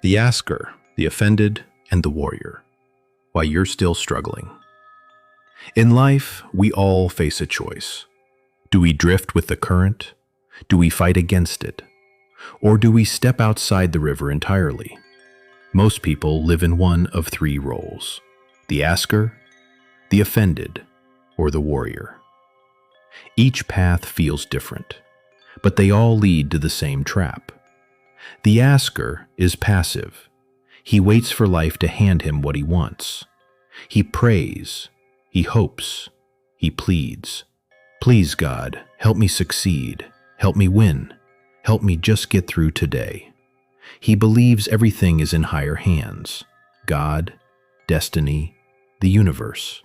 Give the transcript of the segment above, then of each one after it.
The asker, the offended, and the warrior. Why you're still struggling. In life, we all face a choice. Do we drift with the current? Do we fight against it? Or do we step outside the river entirely? Most people live in one of three roles: the asker, the offended, or the warrior. Each path feels different, but they all lead to the same trap. The asker is passive. He waits for life to hand him what he wants. He prays, he hopes, he pleads. Please, God, help me succeed, help me win, help me just get through today. He believes everything is in higher hands: God, destiny, the universe.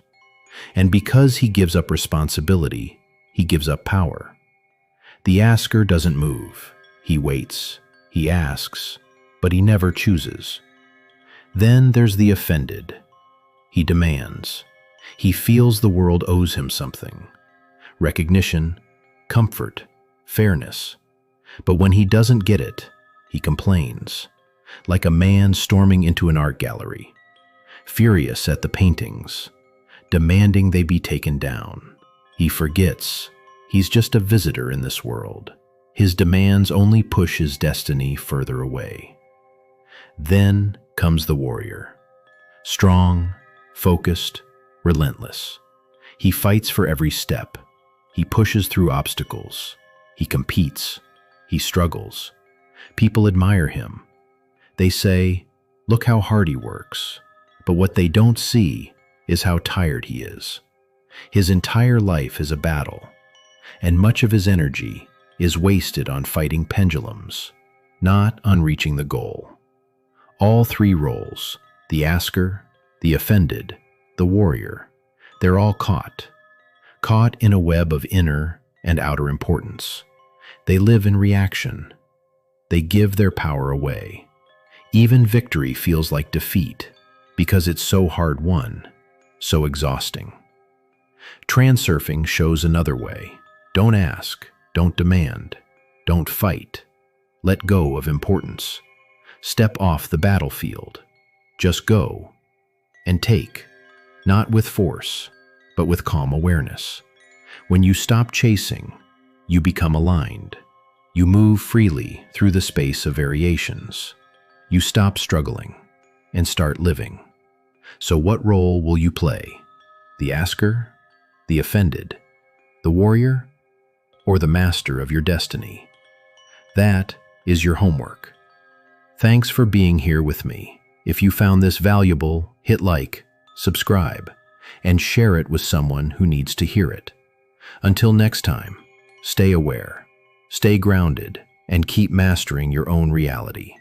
And because he gives up responsibility, he gives up power. The asker doesn't move. He waits, he asks, but he never chooses. Then there's the offended. He demands. He feels the world owes him something: recognition, comfort, fairness. But when he doesn't get it, he complains, like a man storming into an art gallery, furious at the paintings, demanding they be taken down. He forgets he's just a visitor in this world. His demands only push his destiny further away. Then comes the warrior. Strong, focused, relentless. He fights for every step. He pushes through obstacles. He competes. He struggles. People admire him. They say, "Look how hard he works." But what they don't see is how tired he is. His entire life is a battle, and much of his energy is wasted on fighting pendulums, not on reaching the goal. All three roles, the asker, the offended, the warrior, they're all caught in a web of inner and outer importance. They live in reaction. They give their power away. Even victory feels like defeat because it's so hard won, so exhausting. Transurfing shows another way. Don't ask, don't demand, don't fight. Let go of importance. Step off the battlefield. Just go and take, not with force, but with calm awareness. When you stop chasing, you become aligned. You move freely through the space of variations. You stop struggling and start living. So what role will you play? The asker, the offended, the warrior, or the master of your destiny? That is your homework. Thanks for being here with me. If you found this valuable, hit like, subscribe, and share it with someone who needs to hear it. Until next time, stay aware, stay grounded, and keep mastering your own reality.